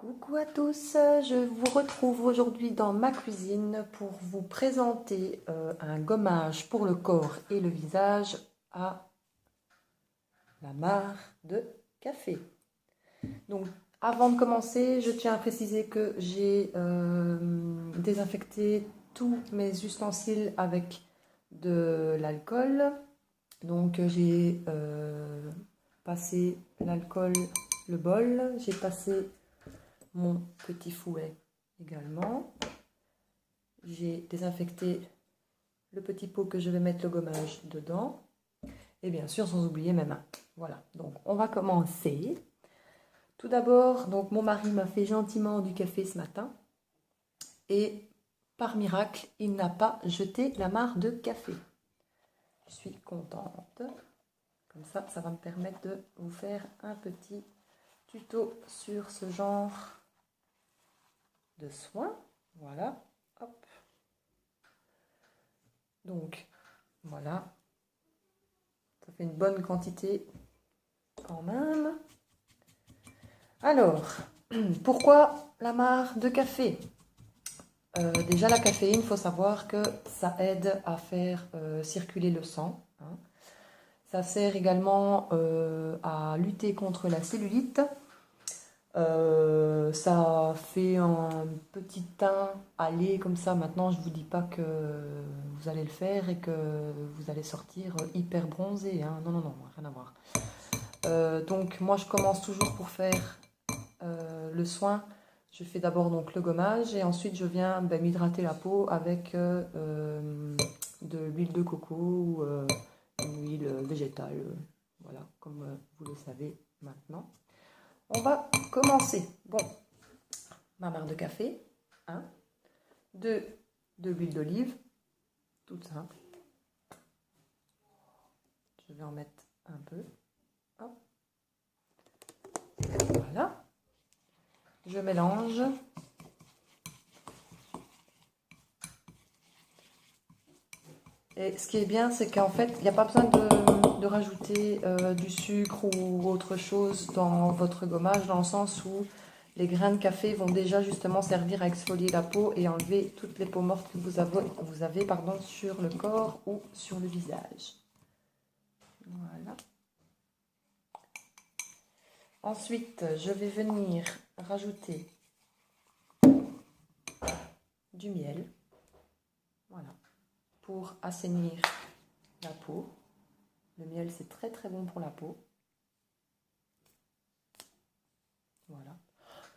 Coucou à tous, je vous retrouve aujourd'hui dans ma cuisine pour vous présenter un gommage pour le corps et le visage à la mare de café. Donc avant de commencer, je tiens à préciser que j'ai désinfecté tous mes ustensiles avec de l'alcool. Donc j'ai passé l'alcool, le bol, j'ai passé mon petit fouet également. J'ai désinfecté le petit pot que je vais mettre le gommage dedans. Et bien sûr, sans oublier mes mains. Voilà, donc on va commencer. Tout d'abord, donc mon mari m'a fait gentiment du café ce matin. Et par miracle, il n'a pas jeté la mare de café. Je suis contente. Comme ça va me permettre de vous faire un petit tuto sur ce genre de soins. Voilà, hop. Donc, voilà. Ça fait une bonne quantité quand même. Alors, pourquoi la mare de café? Déjà, la caféine, il faut savoir que ça aide à faire circuler le sang. Hein. Ça sert également à lutter contre la cellulite. Ça fait un petit teint à lait comme ça. Maintenant, je ne vous dis pas que vous allez le faire et que vous allez sortir hyper bronzé. Hein. Non, non, non, rien à voir. Donc, moi, je commence toujours pour faire le soin. Je fais d'abord donc le gommage et ensuite je viens m'hydrater la peau avec de l'huile de coco ou une huile végétale. Voilà, comme vous le savez maintenant. On va commencer. Bon, ma mare de café, 1, 2 de l'huile d'olive, toute simple. Je vais en mettre un peu. Hop. Voilà. Je mélange. Et ce qui est bien, c'est qu'en fait, il n'y a pas besoin de rajouter du sucre ou autre chose dans votre gommage, dans le sens où les grains de café vont déjà justement servir à exfolier la peau et enlever toutes les peaux mortes que vous avez sur le corps ou sur le visage. Voilà. Ensuite, je vais venir rajouter du miel. Voilà. Pour assainir la peau. Le miel, c'est très très bon pour la peau. Voilà.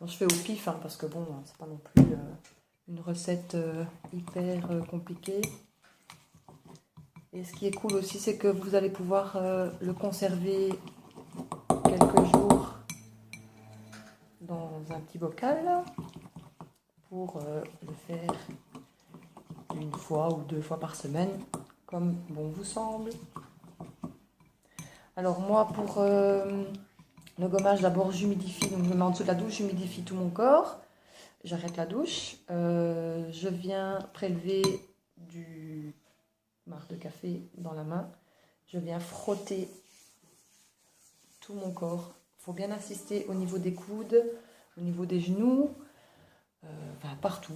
Bon, je fais au pif, hein, parce que bon, c'est pas non plus une recette hyper compliquée. Et ce qui est cool aussi, c'est que vous allez pouvoir le conserver quelques jours dans un petit bocal pour le faire une fois ou 2 fois par semaine, comme bon vous semble. Alors moi, pour le gommage, d'abord j'humidifie, donc je me mets en dessous de la douche, j'humidifie tout mon corps. J'arrête la douche, je viens prélever du marc de café dans la main, je viens frotter tout mon corps. Il faut bien insister au niveau des coudes, au niveau des genoux, enfin partout.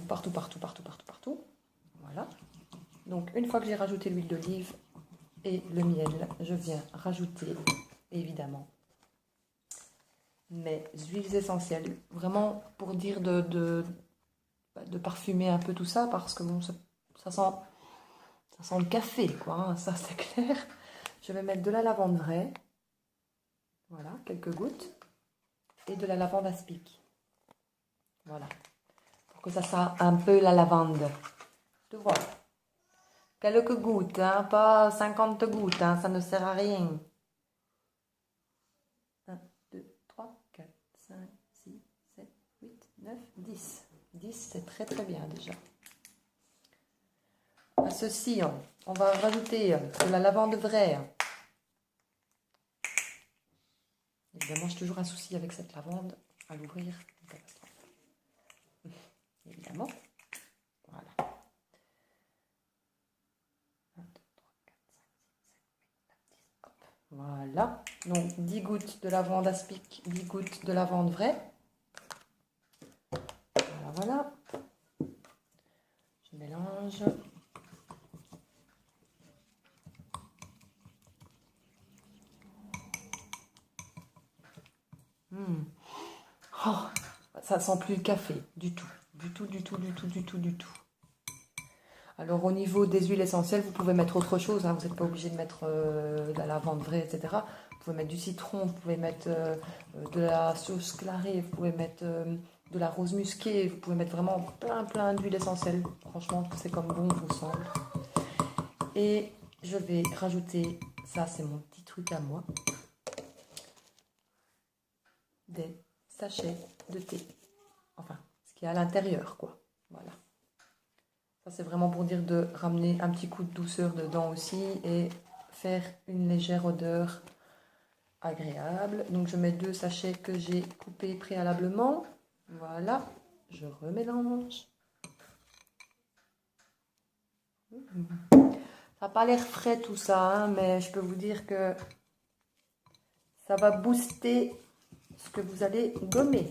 Voilà. Donc une fois que j'ai rajouté l'huile d'olive et le miel, je viens rajouter évidemment mes huiles essentielles, vraiment pour dire de parfumer un peu tout ça, parce que bon, ça sent le café, quoi, hein, ça c'est clair. Je vais mettre de la lavande vraie, voilà, quelques gouttes, et de la lavande aspic, voilà, pour que ça sente un peu la lavande. Tu vois, quelques gouttes, hein, pas 50 gouttes, hein, ça ne sert à rien. 1, 2, 3, 4, 5, 6, 7, 8, 9, 10. 10, c'est très très bien déjà. À ceci, on va rajouter de la lavande vraie. Évidemment, j'ai toujours un souci avec cette lavande à l'ouvrir. Évidemment. Voilà. 1, 2, 3, 4, 5, 6, 7, 8, 9, 10. Hop. Voilà. Donc 10 gouttes de lavande aspic, 10 gouttes de lavande vraie. Voilà. Je mélange. Oh, ça sent plus le café, du tout. Du tout, du tout, du tout, du tout, du tout. Alors au niveau des huiles essentielles, vous pouvez mettre autre chose, hein, vous n'êtes pas obligé de mettre de la lavande vraie, etc. Vous pouvez mettre du citron, vous pouvez mettre de la sauce clarée, vous pouvez mettre de la rose musquée, vous pouvez mettre vraiment plein d'huiles essentielles. Franchement, c'est comme bon vous semble. Et je vais rajouter, ça c'est mon petit truc à moi, des sachets de thé. Enfin, ce qu'il y a à l'intérieur, quoi. Voilà. Ça, c'est vraiment pour dire de ramener un petit coup de douceur dedans aussi et faire une légère odeur agréable. Donc, je mets 2 sachets que j'ai coupés préalablement. Voilà, je remélange. Ça n'a pas l'air frais tout ça, hein, mais je peux vous dire que ça va booster ce que vous allez gommer.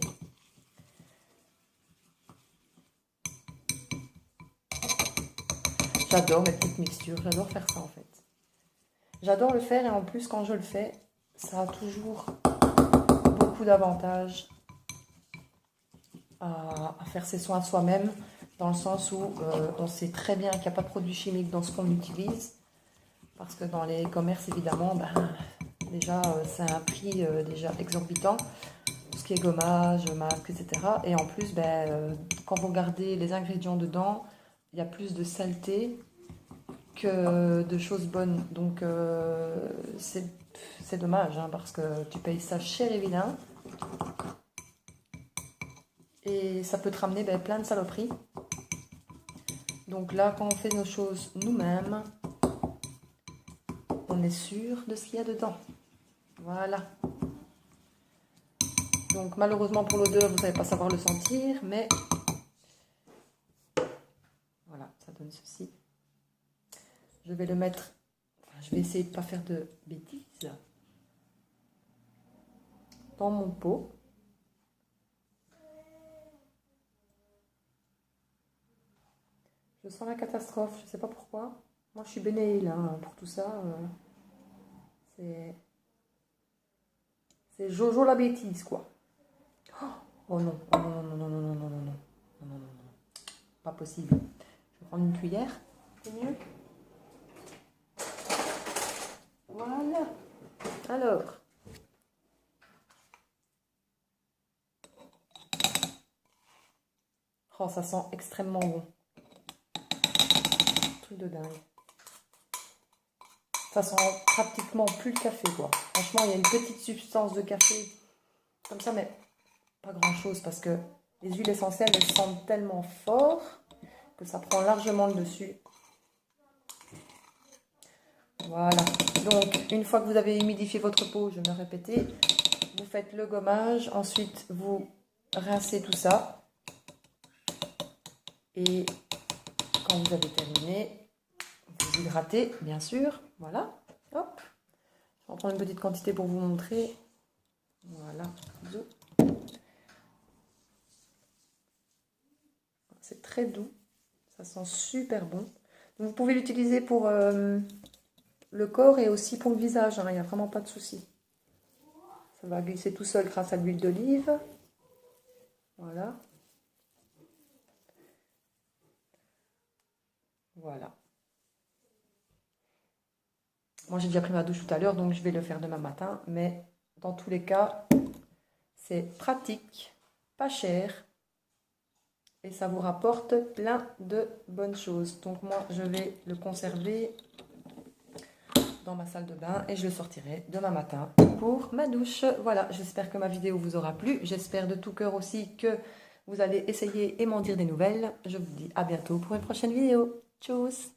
J'adore mes petites mixtures, j'adore faire ça en fait. J'adore le faire et en plus quand je le fais, ça a toujours beaucoup d'avantages à faire ses soins soi-même, dans le sens où on sait très bien qu'il n'y a pas de produits chimiques dans ce qu'on utilise, parce que dans les commerces évidemment, déjà c'est un prix déjà exorbitant, tout ce qui est gommage, masque, etc. Et en plus, quand vous regardez les ingrédients dedans, il y a plus de saleté que de choses bonnes. Donc c'est dommage, hein, parce que tu payes ça cher et vilain. Et ça peut te ramener plein de saloperies. Donc là, quand on fait nos choses nous-mêmes, on est sûr de ce qu'il y a dedans. Voilà. Donc malheureusement pour l'odeur, vous n'allez pas savoir le sentir, mais voilà, ça donne ceci. Je vais le mettre, je vais essayer de ne pas faire de bêtises, dans mon pot. Je sens la catastrophe, je ne sais pas pourquoi. Moi je suis bénéile hein, pour tout ça. C'est Jojo la bêtise quoi. Oh non, oh non, non, non, non, non, non, non, non, non, non, non, non, pas possible. Je vais prendre une cuillère, c'est mieux. Voilà. Alors. Oh, ça sent extrêmement bon. Truc de dingue. Ça sent pratiquement plus le café, quoi. Franchement, il y a une petite substance de café comme ça, mais pas grand-chose parce que les huiles essentielles, elles sentent tellement fort que ça prend largement le dessus. Voilà. Donc, une fois que vous avez humidifié votre peau, je vais me répéter, vous faites le gommage. Ensuite, vous rincez tout ça. Et quand vous avez terminé, vous hydratez, bien sûr. Voilà. Hop. Je vais en prendre une petite quantité pour vous montrer. Voilà. C'est très doux. Ça sent super bon. Donc, vous pouvez l'utiliser pour le corps et aussi pour le visage. Hein. Il n'y a vraiment pas de souci. Ça va glisser tout seul grâce à l'huile d'olive. Voilà. Voilà. Moi, j'ai déjà pris ma douche tout à l'heure, donc je vais le faire demain matin. Mais dans tous les cas, c'est pratique, pas cher. Et ça vous rapporte plein de bonnes choses. Donc moi, je vais le conserver dans ma salle de bain et je le sortirai demain matin pour ma douche. Voilà, j'espère que ma vidéo vous aura plu. J'espère de tout cœur aussi que vous allez essayer et m'en dire des nouvelles. Je vous dis à bientôt pour une prochaine vidéo. Tchuss!